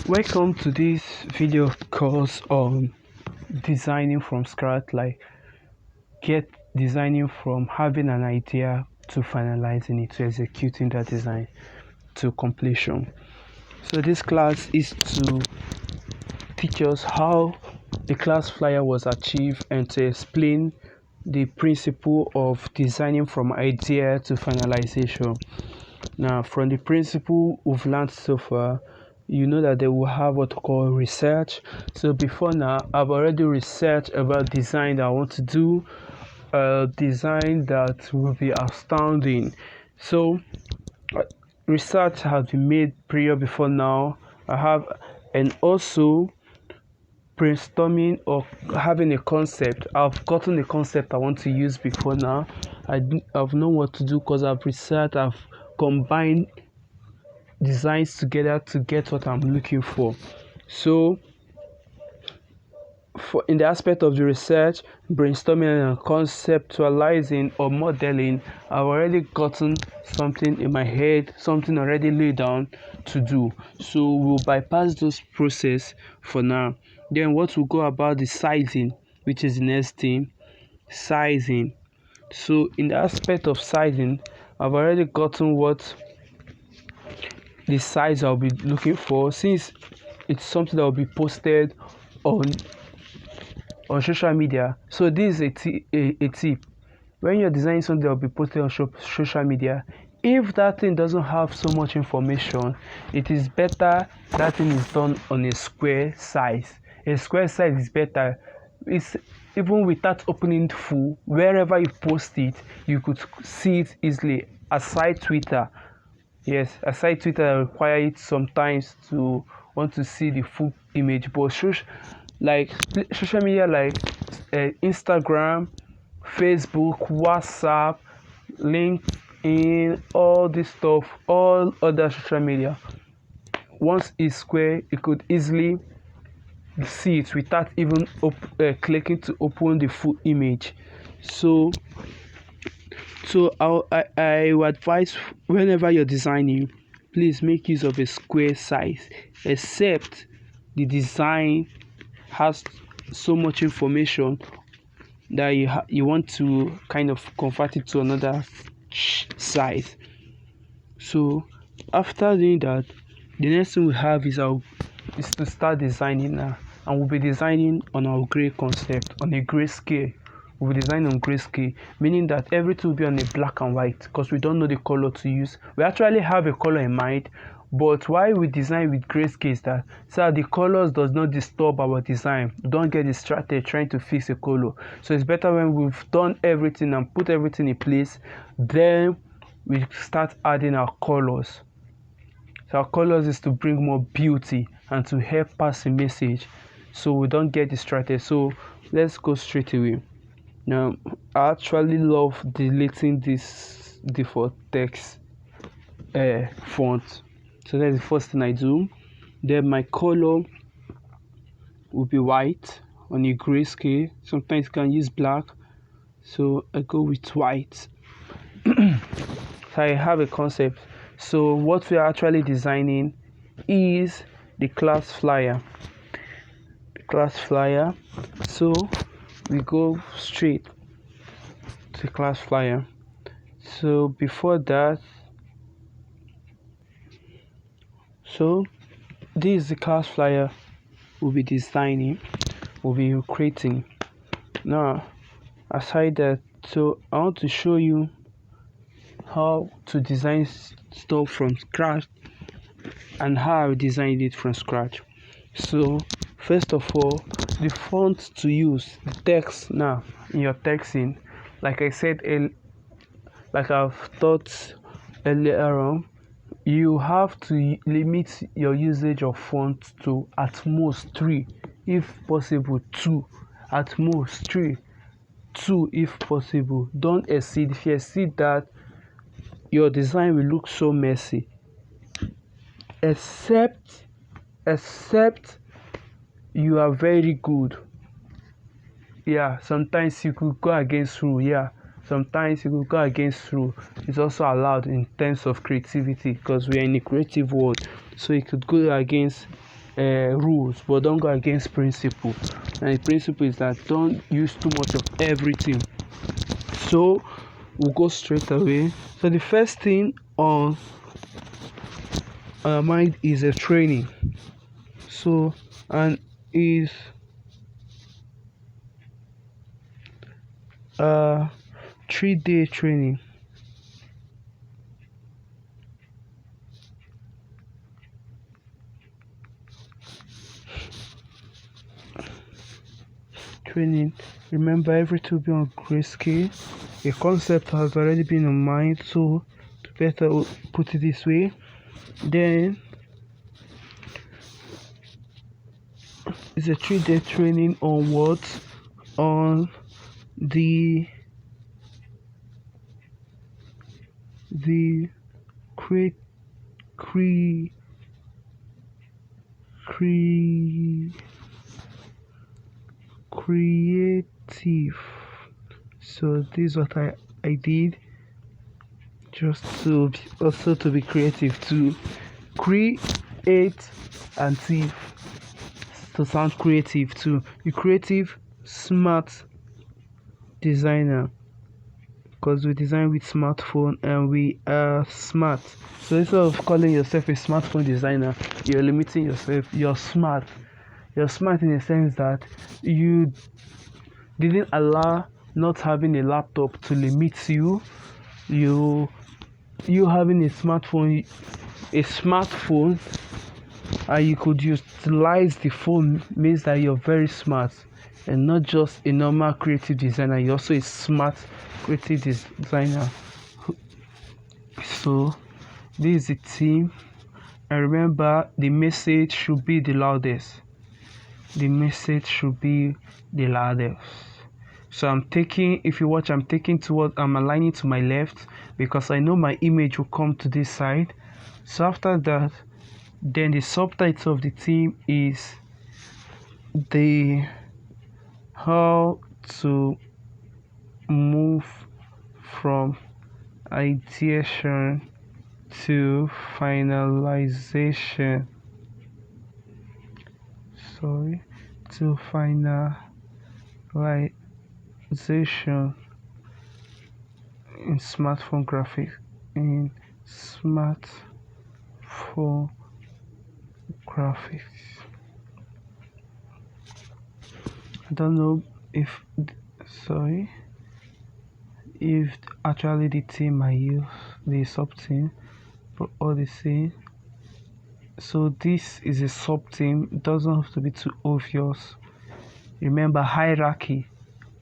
Welcome to this video course on designing from scratch, like get designing from having an idea to finalizing it, to executing that design to completion. So this class is to teach us how the class flyer was achieved and to explain the principle of designing from idea to finalization. Now, from the principle we've learned so far, you know that they will have what we call research. So before now, I've already researched about design that I want to do, design that will be astounding. So research has been made prior before now. I have, and also brainstorming or having a concept. I've gotten a concept I want to use before now. I've known what to do because I've researched, I've combined designs together to get what I'm looking for. So in the aspect of the research, brainstorming and conceptualizing or modeling, I've already gotten something in my head, something already laid down to do. So we'll bypass those process for now. Then what we'll go about the sizing, which is the next thing. Sizing. So in the aspect of sizing, I've already gotten what the size I'll be looking for, since it's something that will be posted on social media. So this is a tip. When you're designing something that will be posted on social media, if that thing doesn't have so much information, it is better that thing is done on a square size. A square size is better. It's even without opening full, wherever you post it, you could see it easily. Aside Twitter, yes, aside Twitter, I require it sometimes to want to see the full image. But social media like Instagram, Facebook, WhatsApp, LinkedIn, all this stuff, all other social media, once it's square, you could easily see it without even clicking to open the full image. So I would advise, whenever you're designing, please make use of a square size, except the design has so much information that you want to kind of convert it to another size. So after doing that, the next thing we have is to start designing now, and we'll be designing on our gray concept, on a grayscale. We'll be designing on grayscale, meaning that everything will be on a black and white, because we don't know the color to use. We actually have a color in mind, but why we design with grayscale is that so the colors does not disturb our design. We don't get distracted trying to fix a color. So it's better when we've done everything and put everything in place, then we start adding our colors. So our colors is to bring more beauty and to help pass a message, so we don't get distracted. So let's go straight away. Now, I actually love deleting this default text font. So that's the first thing I do. Then my color will be white on a grayscale. Sometimes you can use black, so I go with white. So I have a concept. So what we are actually designing is the class flyer. So we go straight to the class flyer. So before that, so this is the class flyer we'll be designing, we'll be creating. Now, aside that, so I want to show you how to design stuff from scratch and how I designed it from scratch. So first of all, the font to use, the text. Now in your texting, like I said, like I've taught earlier on, you have to limit your usage of font to at most 3, if possible 2, at most 3, 2 if possible. Don't exceed. If you exceed that, your design will look so messy. Except you are very good. Yeah, sometimes you could go against rule. It's also allowed in terms of creativity, because we are in a creative world, so you could go against rules, but don't go against principle. And the principle is that don't use too much of everything. So we'll go straight away. So the first thing on our mind is a training. So and is 3-day training. Remember, everything will be on Grayscale. A concept has already been on mind, so to better put it this way. Then it's a 3-day training on what? On the creative so this is what I did, just to also to be creative, to create and thief, to sound creative, to be creative, smart designer, because we design with smartphone and we are smart. So instead of calling yourself a smartphone designer, you're limiting yourself. You're smart in the sense that you didn't allow not having a laptop to limit you. You having a smartphone, and you could utilize the phone means that you're very smart and not just a normal creative designer. You're also a smart creative designer. So this is the team, and remember, the message should be the loudest. So I'm taking, if you watch, I'm aligning to my left because I know my image will come to this side. So after that, then the subtitle of the theme is how to move from ideation to finalization. In smartphone graphics. I don't know if actually the team I use, the sub team, but all the same. So this is a sub team. It doesn't have to be too obvious. Remember, hierarchy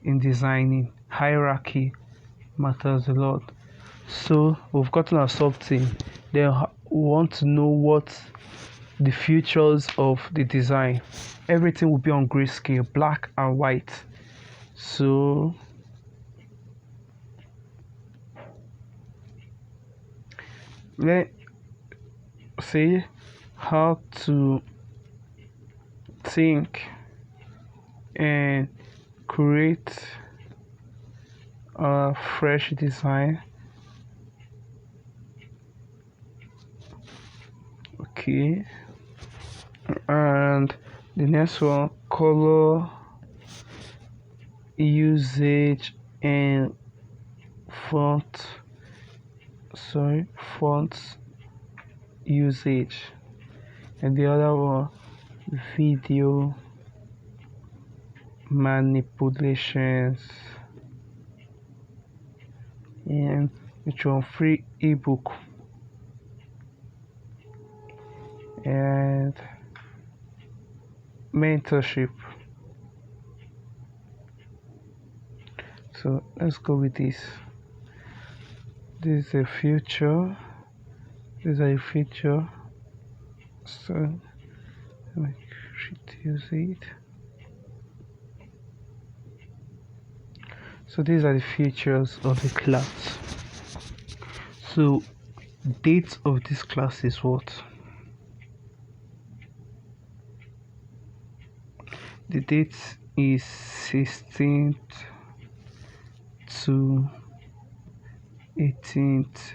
in designing. Hierarchy matters a lot. So we've gotten our sub team. They want to know what the features of the design. Everything will be on grayscale, black and white. So let's see how to think and create a fresh design. Okay, and the next one, color usage and font usage, and the other one, video manipulations, and which one, free ebook and mentorship. So let's go with this. This is a feature. These are a feature. So I should use it. So these are the features of the class. So date of this class is what? The date is 16th to 18th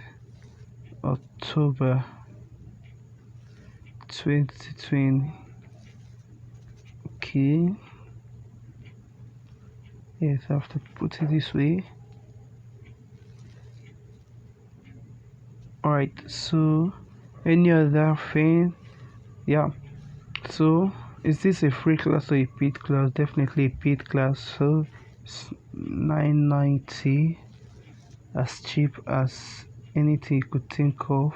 October 2020. Okay. Yes, I have to put it this way. Alright, so any other thing? Yeah. So is this a free class or a paid class? Definitely a paid class. So it's 990, as cheap as anything you could think of.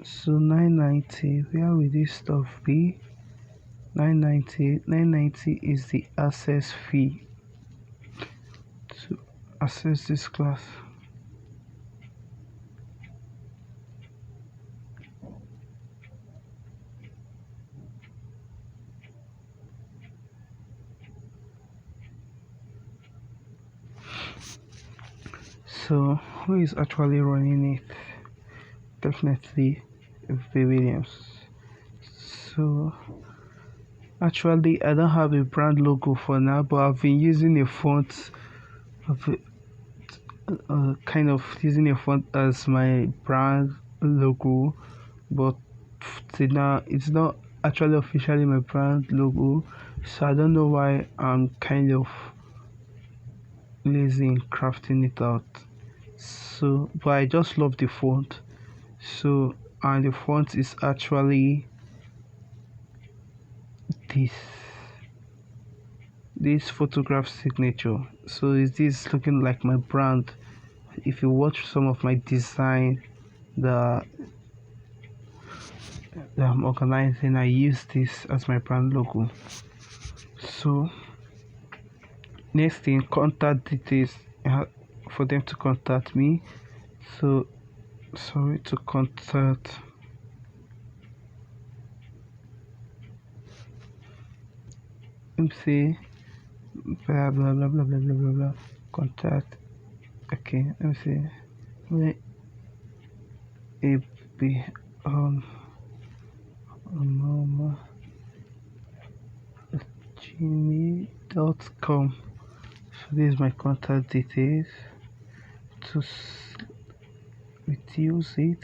So 990, where will this stuff be? 990 is the access fee to access this class. So who is actually running it? Definitely V. Williams. So actually I don't have a brand logo for now, but I've been using a font of kind of using a font as my brand logo, but till now it's not actually officially my brand logo, so I don't know why I'm kind of lazy in crafting it out. So but I just love the font. So and the font is actually this photograph signature. So is this looking like my brand? If you watch some of my design that I'm organizing, I use this as my brand logo. So next thing, contact details, for them to contact me. So sorry, to contact, let me see, blah blah blah blah blah blah blah blah, contact. Okay, let me see, AB gmail.com. So this is my contact details. To reduce it,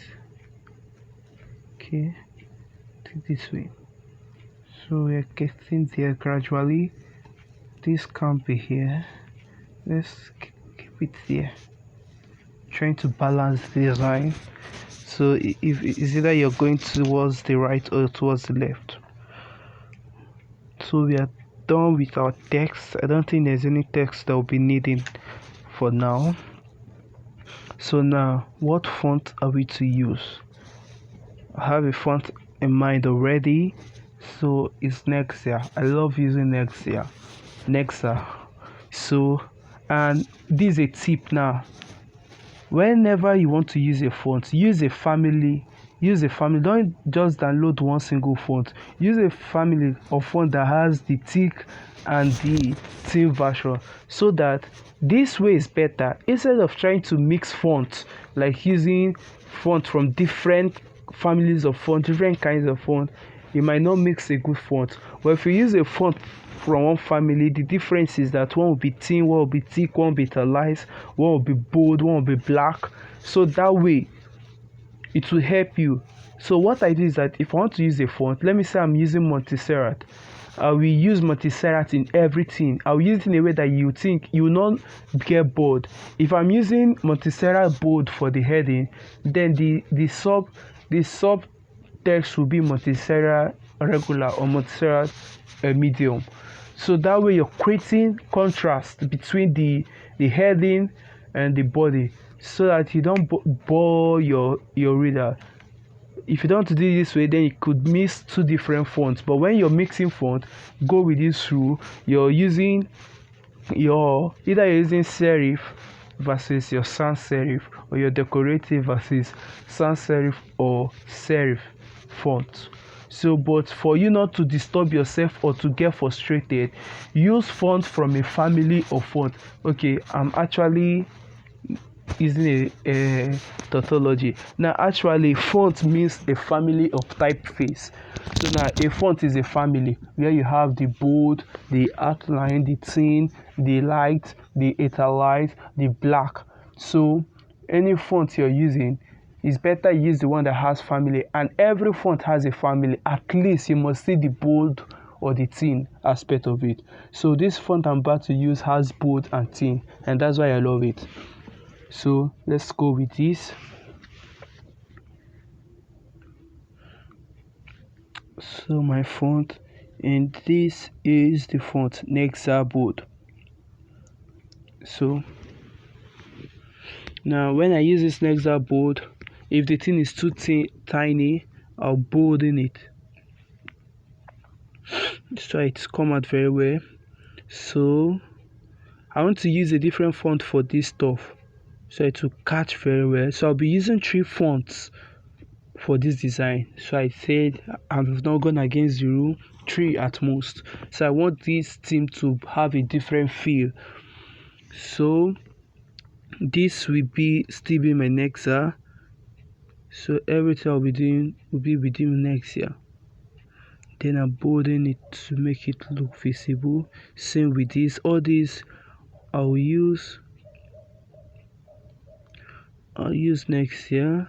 okay, this way. So we are getting there gradually. This can't be here. Let's keep it there. Trying to balance the design. So if it's either you're going towards the right or towards the left. So we are done with our text. I don't think there's any text that will be needed for now. So now, what font are we to use? I have a font in mind already. So it's Nexa. I love using Nexa. So, and this is a tip now. Whenever you want to use a font, use a family. Don't just download one single font. Use a family of font that has the thick and the thin version, so that this way is better. Instead of trying to mix fonts, like using font from different families of font, different kinds of font, you might not mix a good font. But if you use a font from one family, the difference is that one will be thin, one will be thick, one will be italics, one will be bold, one will be black. So that way it will help you. So what I do is that if I want to use a font, let me say I'm using Montserrat, I will use Montserrat in everything. I will use it in a way that you think you will not get bored. If I'm using Montserrat bold for the heading, then the sub text will be Montserrat regular or Montserrat medium. So that way you're creating contrast between the heading and the body, so that you don't bore your reader. If you don't do it this way, then you could mix two different fonts. But when you're mixing font, go with this rule. You're using either you're using serif versus your sans serif, or your decorative versus sans serif or serif font. So but for you not to disturb yourself or to get frustrated, use fonts from a family of font. Okay, I'm actually using a tautology. Now actually font means a family of typeface. So now a font is a family where you have the bold, the outline, the thin, the light, the italics, the black. So any font you're using, it's better use the one that has family, and every font has a family. At least you must see the bold or the thin aspect of it. So this font I'm about to use has bold and thin, and that's why I love it. So let's go with this. So my font, and this is the font Nexa bold. So now when I use this Nexa bold, if the thing is too tiny, I'll bolden it so it's come out very well. So I want to use a different font for this stuff so it will catch very well. So I'll be using 3 fonts for this design. So I said I've not gone against the rule, 3 at most. So I want this theme to have a different feel. So this will still be my Nexa. So everything I'll be doing will be within Nexa. Then I'm bolding it to make it look visible. Same with this. All these I'll use Nexa.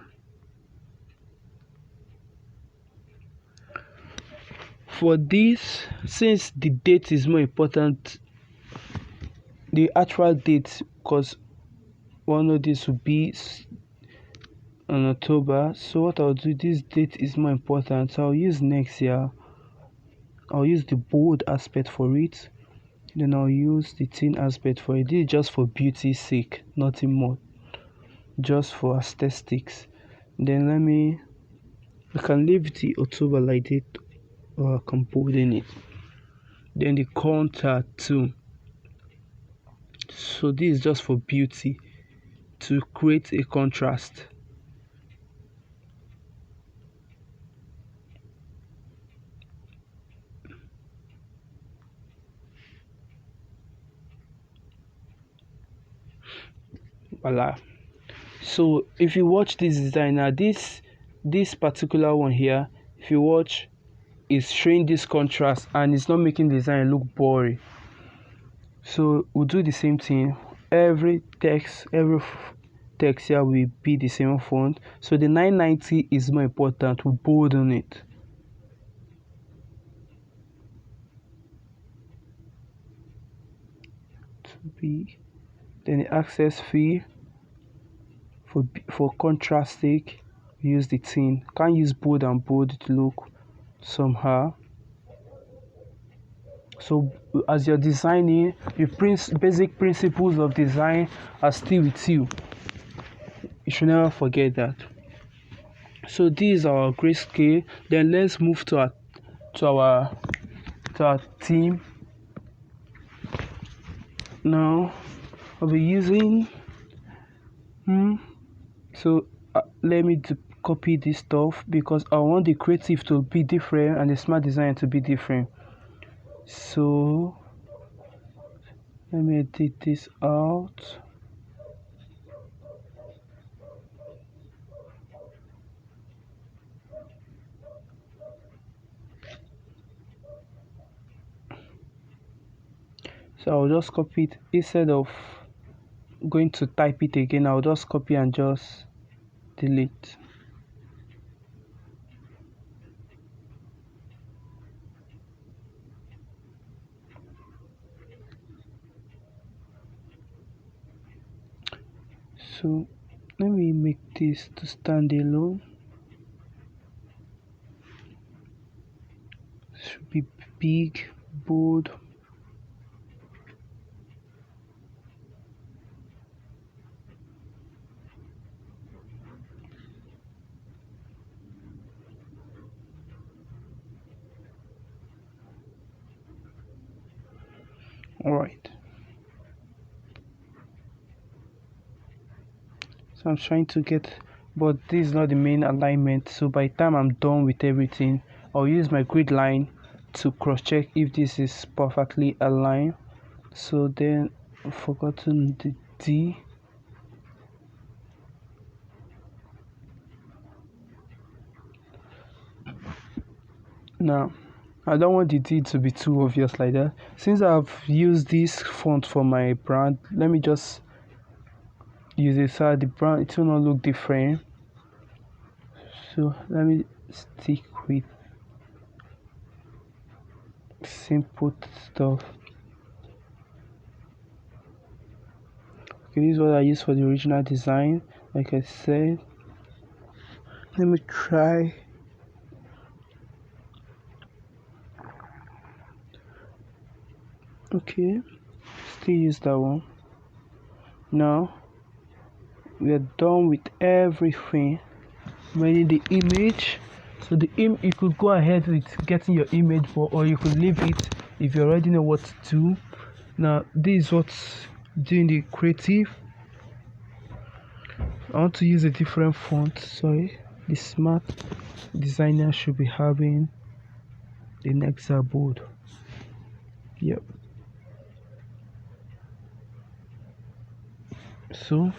For this, since the date is more important, the actual date, because one of this will be on October. So what I'll do, this date is more important. So I'll use next year. I'll use the bold aspect for it. Then I'll use the thin aspect for it. This is just for beauty's sake, nothing more. Just for aesthetics. Then I can leave the October like it, or I can bold in it. Then the contour too. So this is just for beauty, to create a contrast. Voila. So if you watch this design now, this particular one here, if you watch, is showing this contrast and it's not making the design look boring. So we'll do the same thing. Every text here will be the same font. So the 990 is more important. We'll bolden it. To be, then the access fee for contrast sake, use the thin. Can't use bold and bold to look somehow. So as you're designing, the basic principles of design are still with you. You should never forget that. So this is our grayscale. Then let's move to our theme. Now I'll be using so let me copy this stuff because I want the creative to be different and the smart design to be different. So let me edit this out. So I'll just copy it instead of going to type it again. I'll just copy and just delete. So let me make this to stand alone. Should be big, bold. Alright. So I'm trying to get, but this is not the main alignment. So by the time I'm done with everything, I'll use my grid line to cross check if this is perfectly aligned. So then I've forgotten the D. Now I don't want the D to be too obvious like that. Since I've used this font for my brand, let me just use it so the brand, it will not look different. So let me stick with simple stuff. Okay, this is what I used for the original design. Like I said, let me try. Okay, still use that one. Now we are done with everything. Ready the image. So you could go ahead with getting your image, or you could leave it if you already know what to do. Now this is what's doing the creative. I want to use a different font. Sorry, the smart designer should be having the Nexa board. Yep. So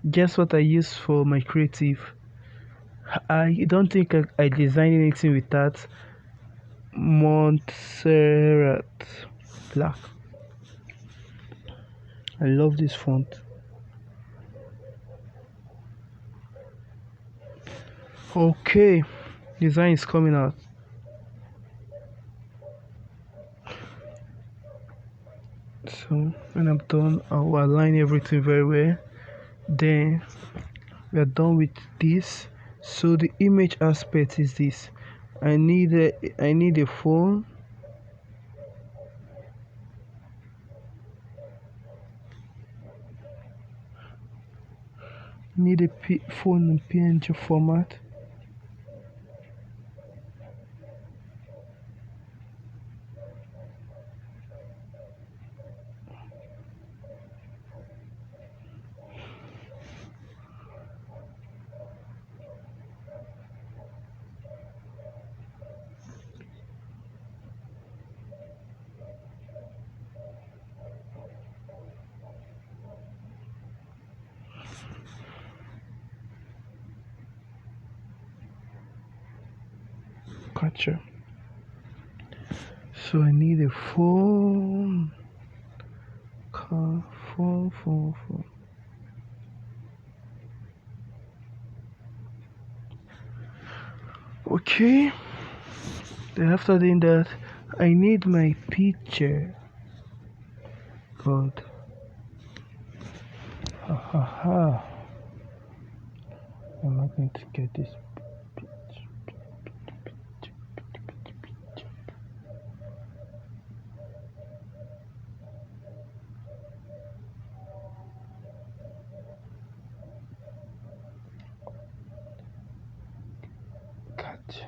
guess what I use for my creative? I don't think I designed anything with that. Montserrat Black. I love this font. Okay, design is coming out. So when I'm done, I'll align everything very well. Then we are done with this. So the image aspect is this. I need a phone. Need a phone in PNG format. Gotcha. So I need a phone. Phone. Okay. Then after doing that, I need my picture. God. Ha. I'm not going to get this picture. Gotcha.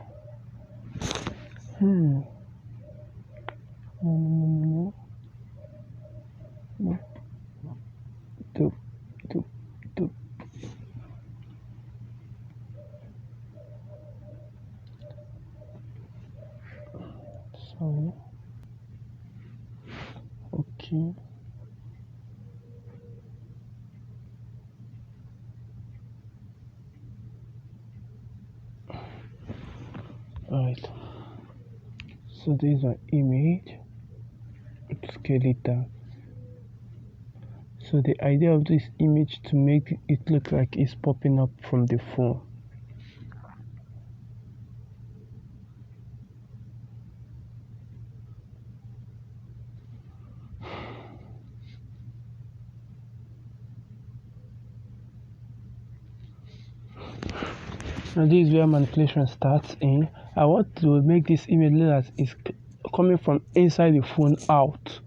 No. Doop. Sorry. Okay. Alright. So this is my image. Let's scale it down. So the idea of this image to make it look like it's popping up from the phone. Now this is where manipulation starts in. I want to make this image look as it's coming from inside the phone out.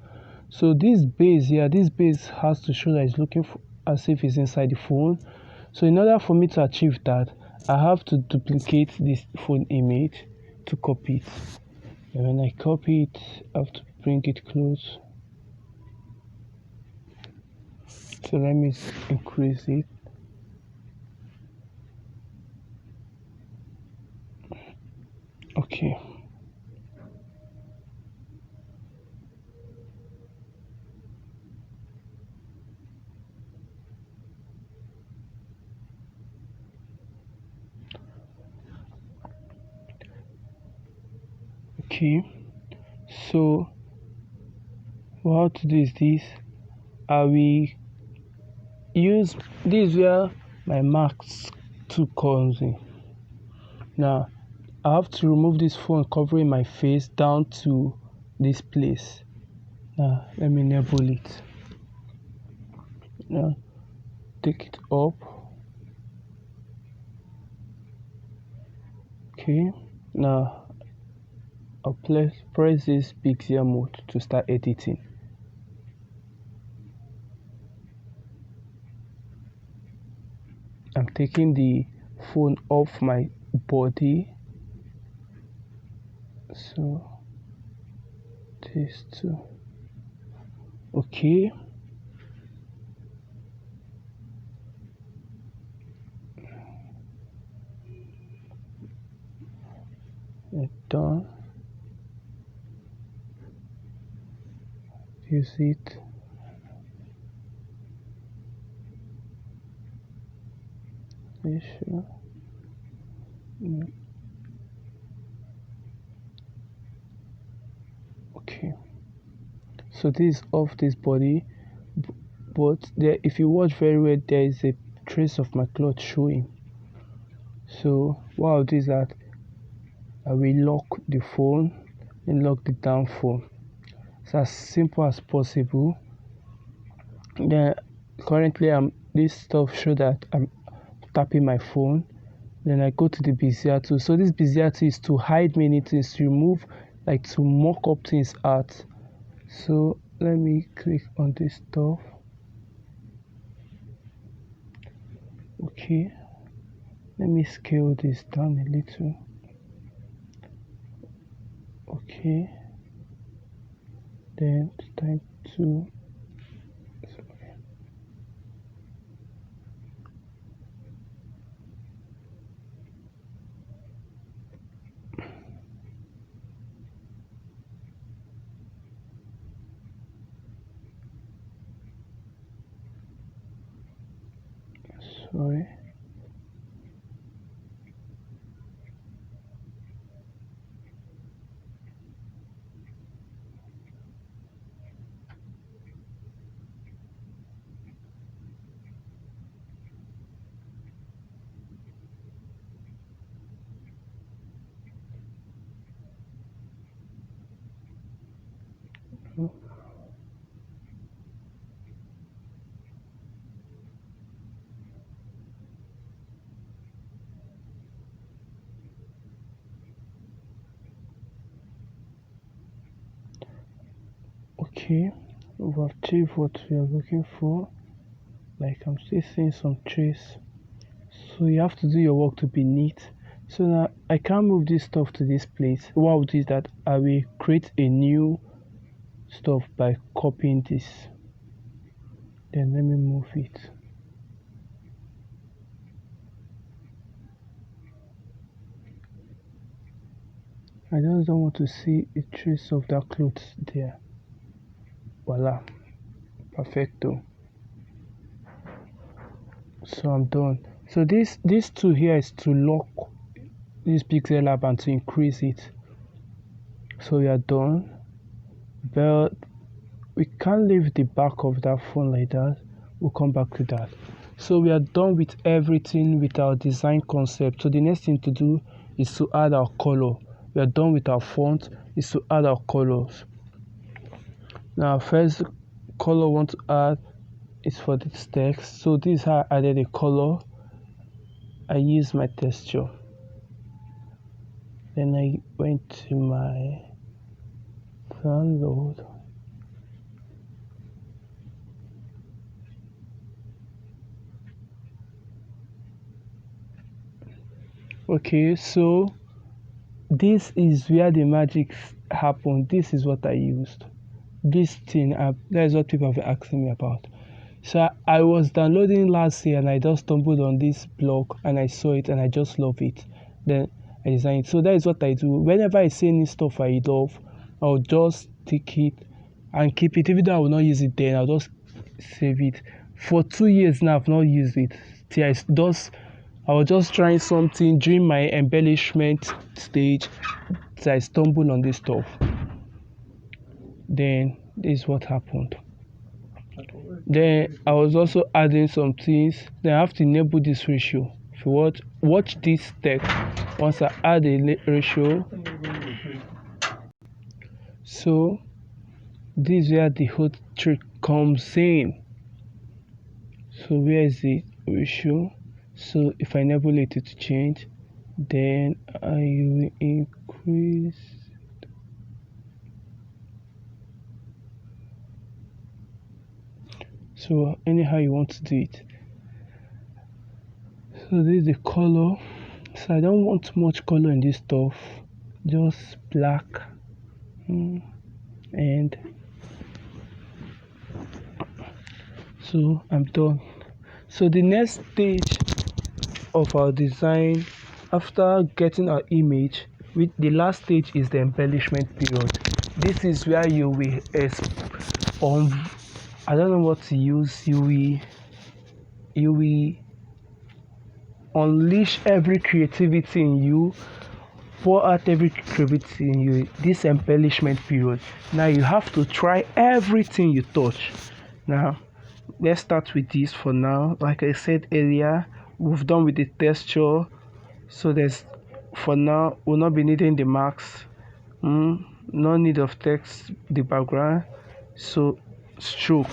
So this base here, this base has to show that it's looking as if it's inside the phone. So in order for me to achieve that, I have to duplicate this phone image to copy it. And when I copy it, I have to bring it close. So let me increase it. Okay. Okay. So what to do is this. I will use this where my max 2 comes in. Now I have to remove this phone covering my face down to this place. Now let me enable it. Now take it up. Okay, now I'll press this pixel mode to start editing. I'm taking the phone off my body, so this too. Okay, done. Use it. Sure. Okay, so this is off this body, but there, if you watch very well, there is a trace of my cloth showing. So what I'll do is that I will lock the phone and lock the down phone. It's as simple as possible. Then currently this stuff show that I'm tapping my phone. Then I go to the Bezier tool. So this Bezier tool is to hide many things, to remove, like to mock up things out. So let me click on this stuff. Okay, let me scale this down a little. Okay, then it's time to sorry. Okay, we've achieved what we are looking for. Like I'm still seeing some trace, so you have to do your work to be neat. So now I can't move this stuff to this place. What I'll do is that I will create a new stuff by copying this. Then let me move it. I just don't want to see a trace of that clothes there. Voila, perfecto. So I'm done. So this tool here is to lock this pixel lab and to increase it. So we are done, but we can't leave the back of that phone like that. We'll come back to that. So we are done with everything with our design concept. So the next thing to do is to add our color. We are done with our font, is to add our colors. Now first color I want to add is for this text. So this is how I added a color. I use my texture. Then I went to my download. Okay, so this is where the magic happened. This is what I used. This thing, that is what people have been asking me about. So I was downloading last year and I just stumbled on this blog and I saw it and I just love it. Then I designed it. So that is what I do. Whenever I see any stuff I love, I'll just take it and keep it. Even though I will not use it then, I'll just save it. For 2 years now, I've not used it. I was just trying something during my embellishment stage. So I stumbled on this stuff. Then this is what happened. Then I was also adding some things. Then I have to enable this ratio. If you watch this text, once I add a ratio, So this is where the whole trick comes in. So where is the ratio? So if I enable it to change, then I will increase. So anyhow you want to do it. So this is the color. So I don't want much color in this stuff, just black. And so I'm done. So the next stage of our design, after getting our image, with the last stage is the embellishment period. This is where you will I don't know what to use. You will unleash every creativity in you, pour out every creativity in you. This embellishment period. Now you have to try everything you touch. Now let's start with this for now. Like I said earlier, we've done with the texture. So there's, for now, we'll not be needing the marks. No need of text, the background. So stroke,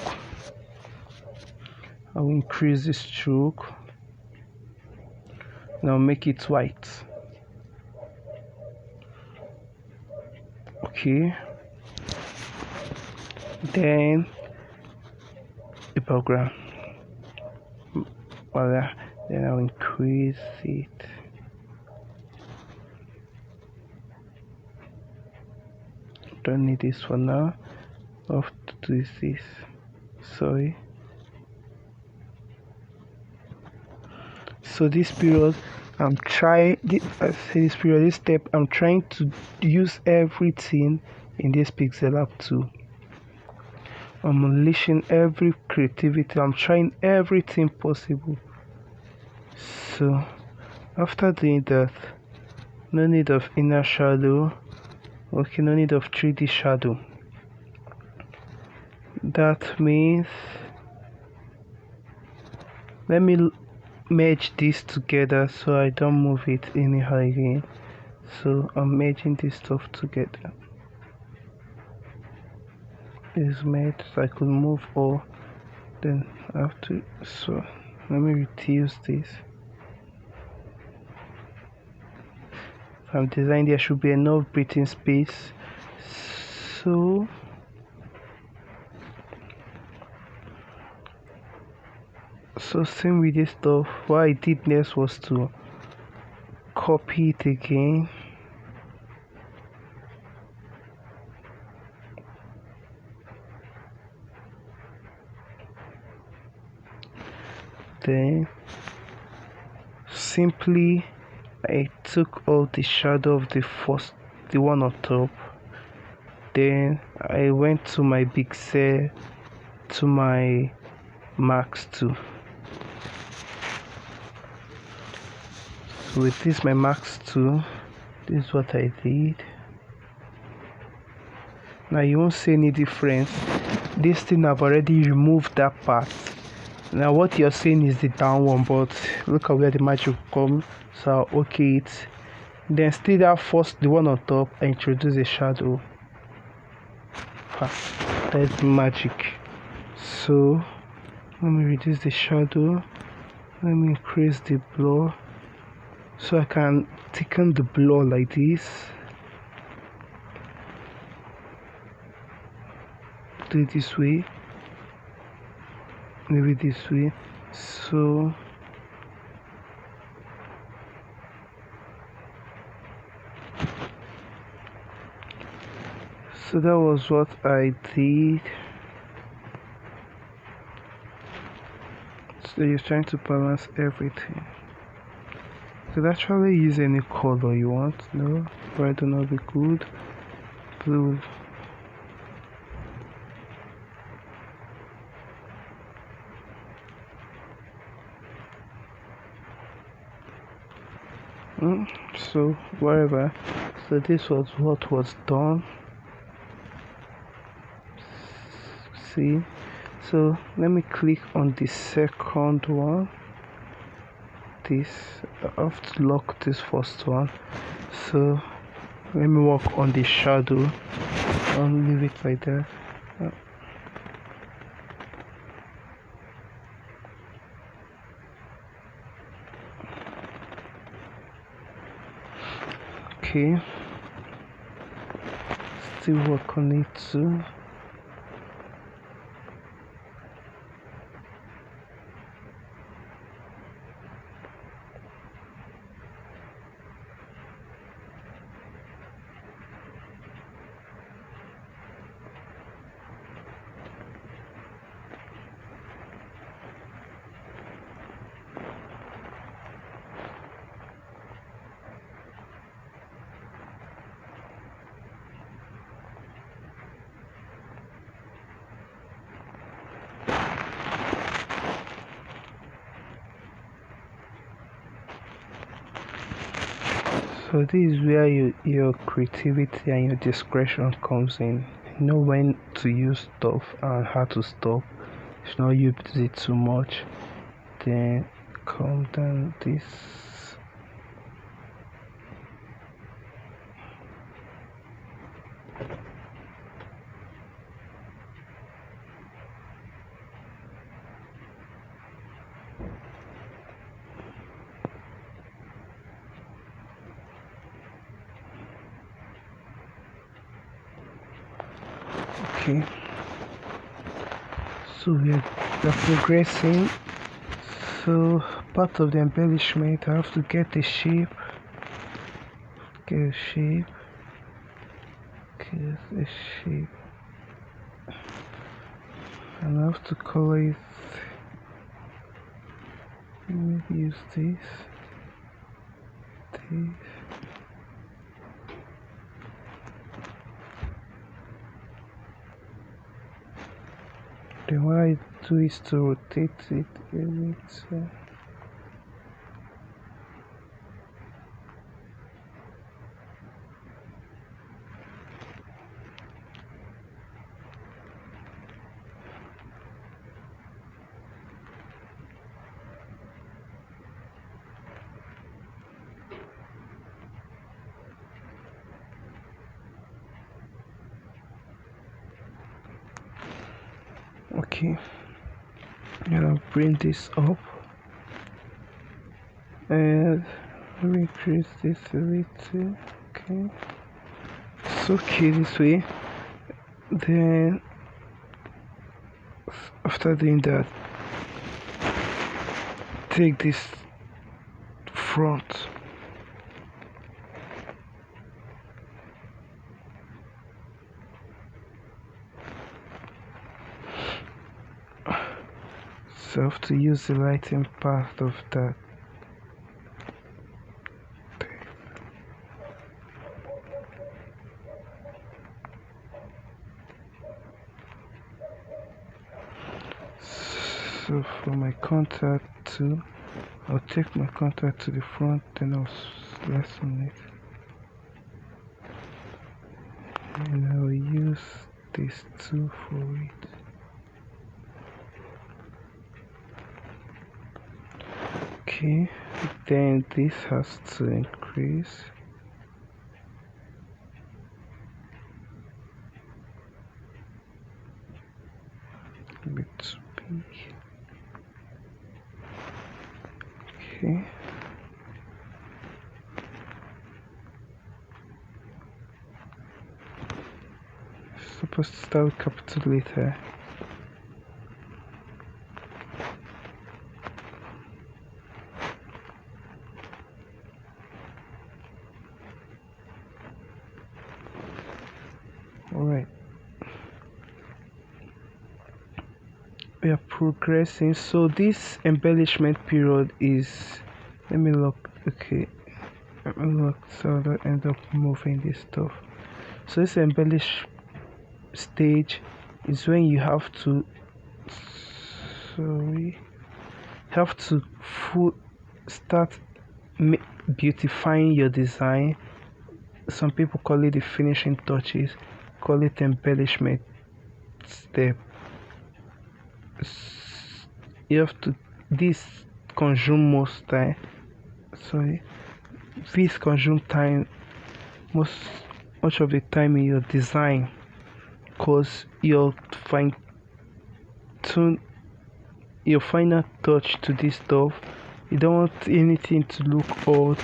I'll increase the stroke. Now make it white. Okay. Then the background. Voila. Then I'll increase it. Don't need this for now. I'll have to do this. Sorry. So this period, this step, I'm trying to use everything in this pixel app too. I'm unleashing every creativity. I'm trying everything possible. So after doing that, no need of inner shadow. Okay, no need of 3D shadow. That means, let me merge this together so I don't move it anyhow again. So I'm merging this stuff together. It's made so I could move all. Then I have to, so let me reduce this. I'm designing, there should be enough breathing space. So same with this stuff. What I did next was to copy it again. Then simply I took all the shadow of the one on top. Then I went to my pixel, to my max tool. So with this my max tool, this is what I did. Now you won't see any difference. This thing I've already removed that part. Now what you're seeing is the down one, but look at where the magic comes. So I'll okay it. Then still that first, the one on top, I introduce a shadow. That's magic. So let me reduce the shadow. Let me increase the blur so I can thicken the blur like this. Do it this way, maybe this way. So that was what I did. So you're trying to balance everything. You could actually use any color you want. No, red will not be good. Blue. So whatever. So this was what was done. See. So let me click on the second one. This, I have to lock this first one. So let me work on the shadow. I'll leave it like that. Okay, still work on it too. So this is where your creativity and your discretion comes in. You know when to use stuff and how to stop. If not use it too much, then calm down this. Okay, so we're progressing. So part of the embellishment, I have to get a shape, get a shape, and I have to color it. Maybe use this. Then what I do is to rotate it a little. Okay, and I'll bring this up and let me increase this a little. Okay, it's okay this way. Then after doing that, take this front, so I have to use the lighting part of that. So for my contact too, I'll take my contact to the front, then I'll lessen it, and I'll use this too for it. Okay, then this has to increase. A bit too big. Okay. Supposed to start with capital letter. Alright. We are progressing. So this embellishment period is, let me look. Okay, let me look so I don't end up moving this stuff. So this embellish stage is when you have to start beautifying your design. Some people call it the finishing touches, call it embellishment step. You have to this consume most time. This consume time much of the time in your design. because your fine tune, your final touch to this stuff. You don't want anything to look odd.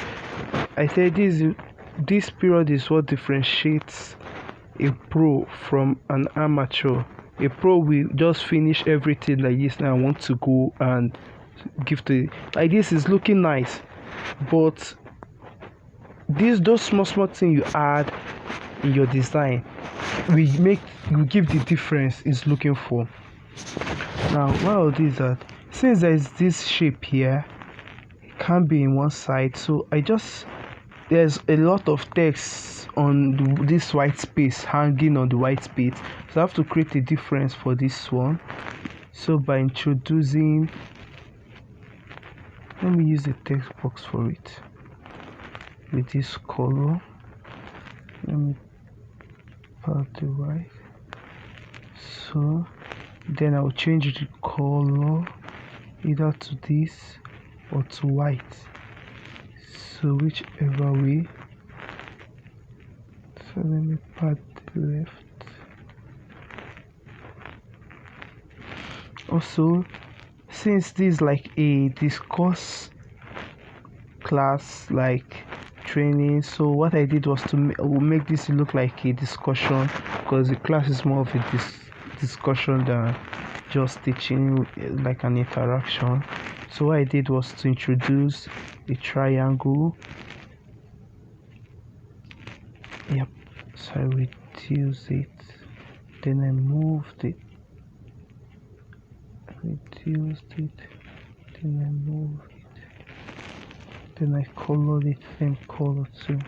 I said this period is what differentiates a pro from an amateur. A pro will just finish everything like this. Now I want to go and give to like this is looking nice, but those small things you add in your design will give the difference it's looking for. Now what I'll do is that since there is this shape here, it can't be in one side, so there's a lot of text on this white space hanging on the white space, so I have to create a difference for this one. So by introducing, let me use the text box for it with this color. Let me put the white, so then I'll change the color either to this or to white, so whichever way. So let me put the left. Also, since this is like a discourse class, like training, so what I did was to make this look like a discussion, because the class is more of a discussion than just teaching, like an interaction. So what I did was to introduce a triangle. Yep, so I reduced it, then I moved it, reduced it, then I moved it, then I colored it same color too.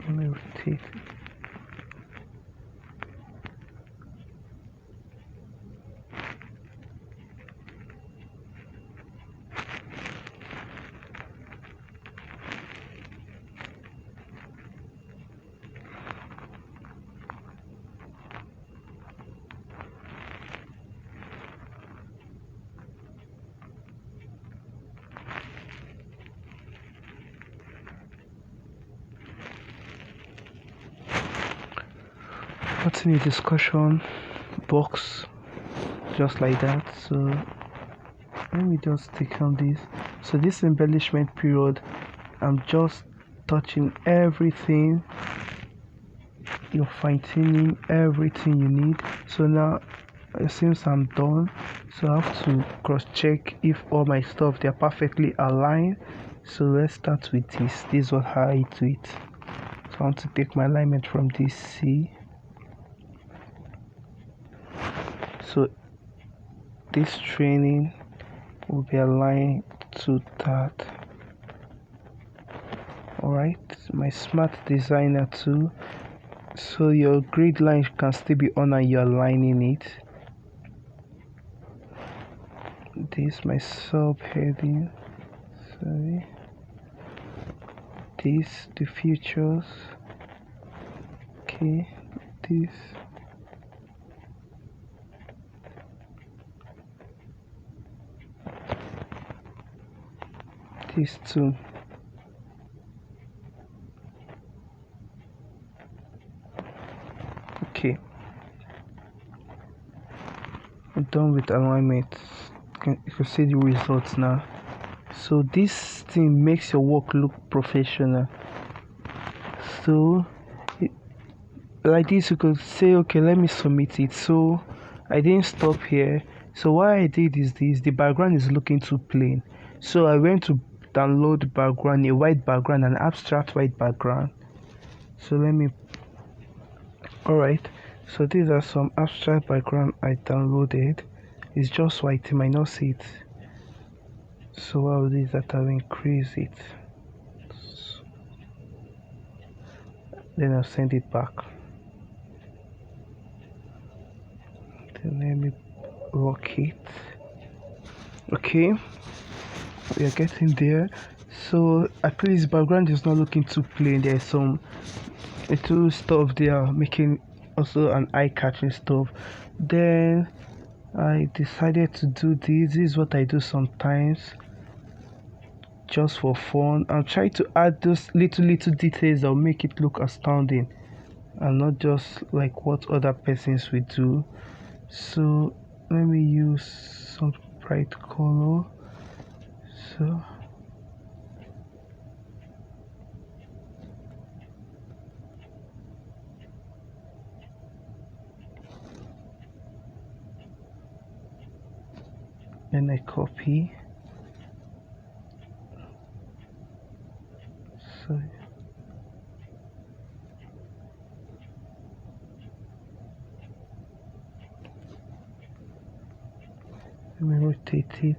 Let me rotate it. Put in a discussion box just like that. So let me just take on this. So this embellishment period, I'm just touching everything, you're fine-tuning everything you need. So now since I'm done, so I have to cross-check if all my stuff they're perfectly aligned. So let's start with this. This is what how I do it. So I want to take my alignment from this C. So this training will be aligned to that. Alright, my smart designer too. So your grid line can still be on and you're aligning it. This my subheading. Sorry. This the features. Okay, this. These two. Okay, I'm done with alignment. You can see the results now. So this thing makes your work look professional. So like this you could say, okay, let me submit it. So I didn't stop here. So what I did is this: the background is looking too plain, so I went to download the background, a white background, an abstract white background. So let me, alright, so these are some abstract background I downloaded. It's just white, you might not see it. So what I'll do is that I'll increase it, then I'll send it back. Then let me rock it. Okay, we are getting there. So at least background is not looking too plain. There's some little stuff there making also an eye-catching stuff. Then I decided to do this. This is what I do sometimes. just for fun. I'm trying to add those little details that will make it look astounding and not just like what other persons will do. So let me use some bright color. So then I copy. So let me rotate it.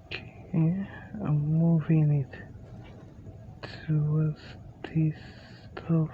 Okay, I'm moving it towards this stuff.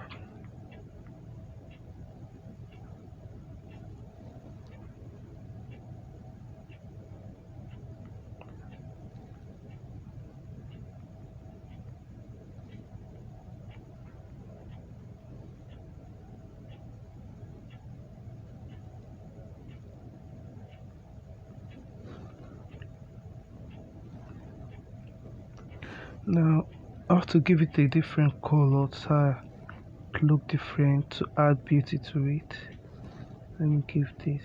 Now I have to give it a different color to look different, to add beauty to it. Let me give this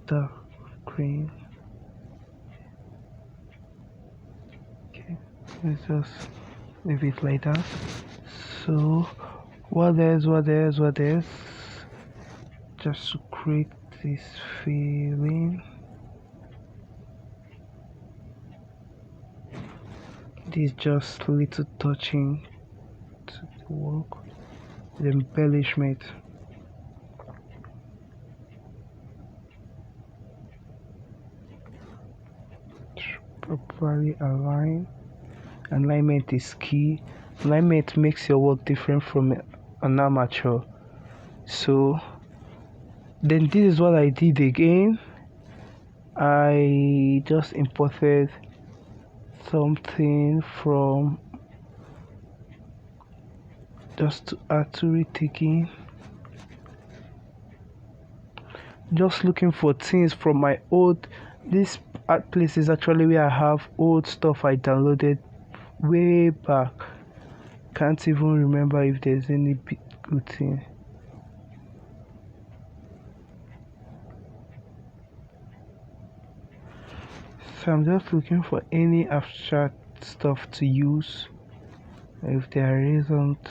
dark green. Okay, let's just leave it like that. So what else? Just to create this feeling. This just little touching to the work. The embellishment. Properly align. Alignment is key. Alignment makes your work different from an amateur. So then this is what I did again. I just imported something from just to add to it again. Just looking for things from my old, this place is actually where I have old stuff I downloaded way back. Can't even remember if there's any good thing. So I'm just looking for any abstract stuff to use. If there isn't,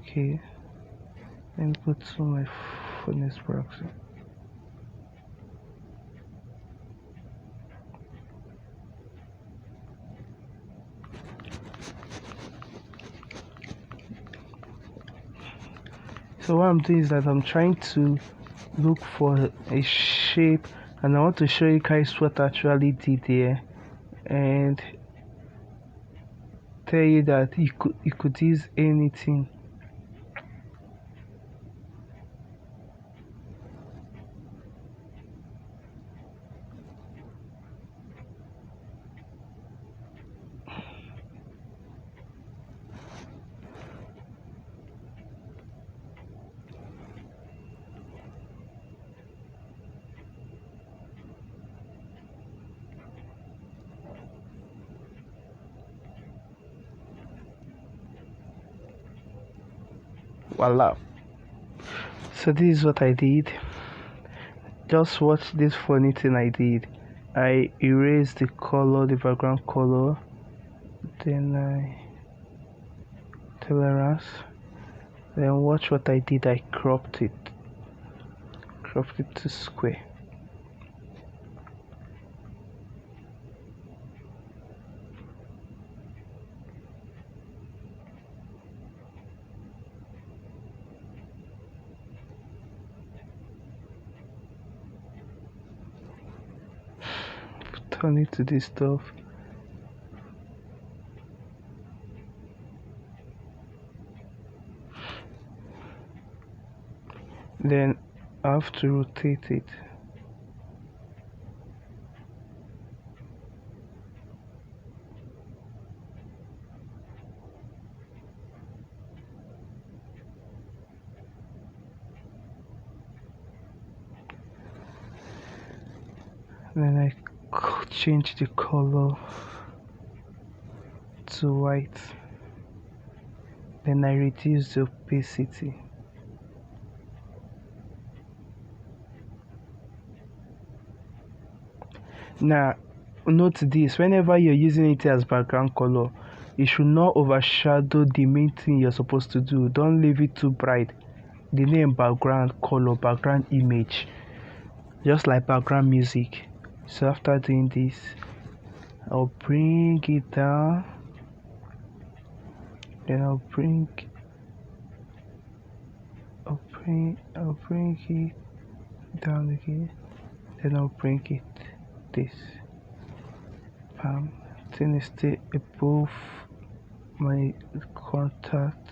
okay, let me go to my furnace proxy. So what I'm doing is that I'm trying to look for a shape, and I want to show you guys what I actually did there, and tell you that you could use anything. Voila. So this is what I did. Just watch this funny thing I did. I erased the color, the background color, then I tolerance, then watch what I did. I cropped it to square. Turn it to this stuff. then I have to rotate it. Then I change the color to white. Then I reduce the opacity. Now note this, whenever you're using it as background color, it should not overshadow the main thing you're supposed to do. Don't leave it too bright. The name background color, background image, just like background music. So after doing this, I'll bring it down, then I'll bring it down again, then I'll bring it this. Then it stay above my contact.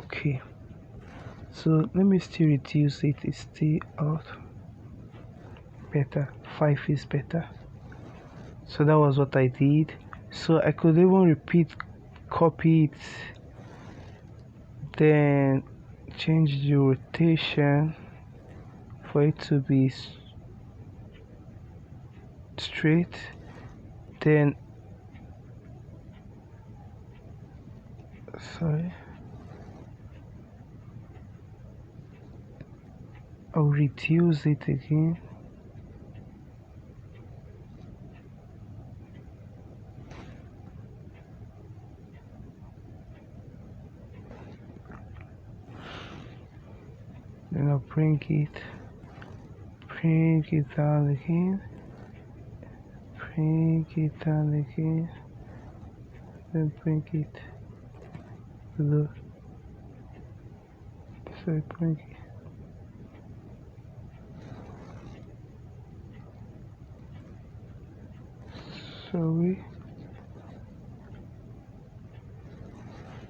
Okay, so let me still reduce it. It stay out better. 5 is better. So that was what I did. So I could even copy it, then change the rotation for it to be straight, then I'll reduce it again. Then I'll bring it down again, bring it down again, then bring it below. So bring it.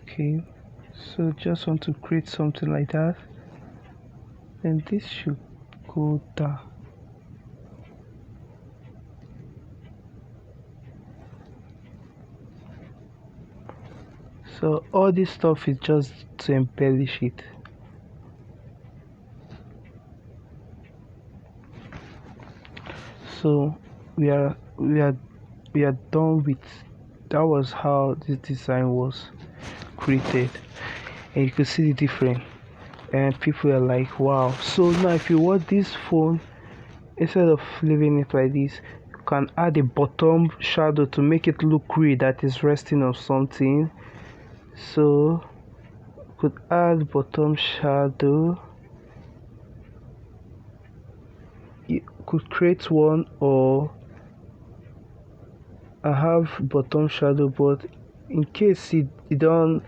Okay, so just want to create something like that, and this should go down. So all this stuff is just to embellish it. So we are done with. That was how this design was created, and you could see the difference, and people are like, wow. So now if you want this phone, instead of leaving it like this, you can add a bottom shadow to make it look real, that is resting on something. So you could add bottom shadow. You could create one, or I have bottom shadow, but in case you don't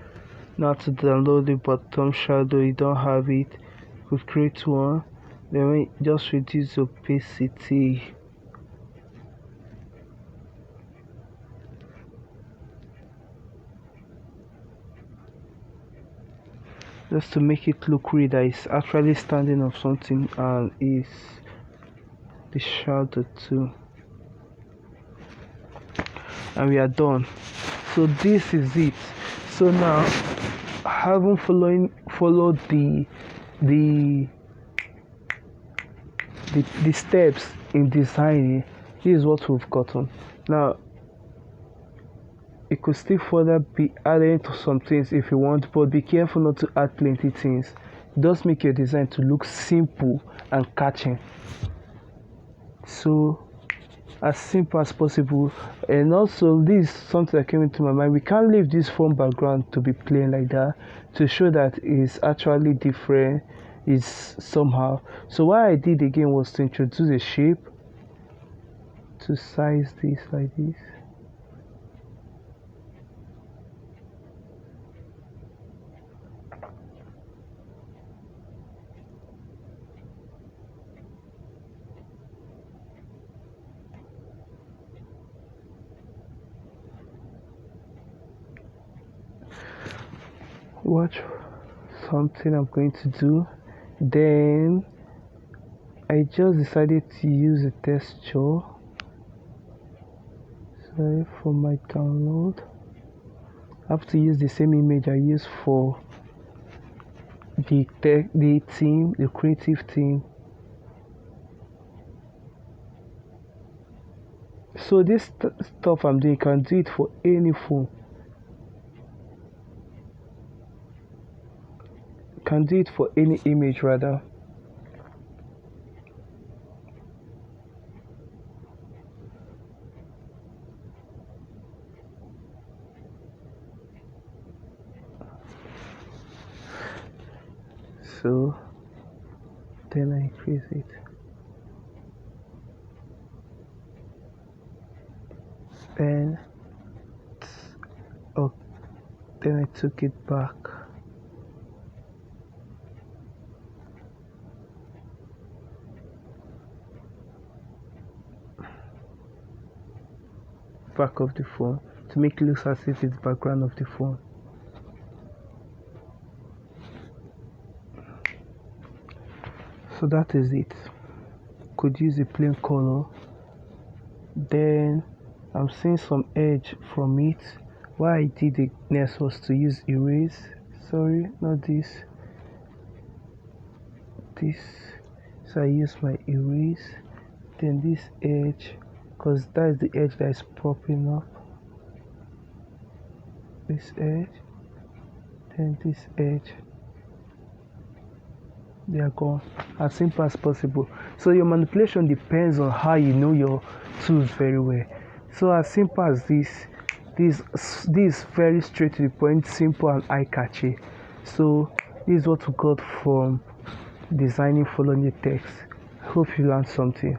know how to download the bottom shadow, you don't have it, you could create one, then we just reduce the opacity. Just to make it look real, that is actually standing on something, and is the shadow too. And we are done. So this is it. So now, having followed the steps in designing, this is what we've gotten. Now it could still further be added to some things if you want, but be careful not to add plenty things. Just make your design to look simple and catching. So as simple as possible. And also, this is something that came into my mind, we can't leave this phone background to be plain like that, to show that it's actually different, is somehow. So what I did again was to introduce a shape, to size this like this. watch something I'm going to do. Then I just decided to use a texture. Sorry for my download. I have to use the same image I used for the theme, the creative theme. So this stuff I'm doing, you can do it for any phone. You can do it for any image rather. So then I increase it. And oh, then I took it back. Back of the phone to make it look as if it's background of the phone. So that is it. Could use a plain color. Then I'm seeing some edge from it. Why I did it next was to use erase. Sorry, not this. This. So I use my erase. Then this edge, because that is the edge that is popping up. This edge. Then this edge. They are gone. As simple as possible. So your manipulation depends on how you know your tools very well. So as simple as this very straight to the point, simple and eye-catchy. So this is what we got from designing following the text. I hope you learned something.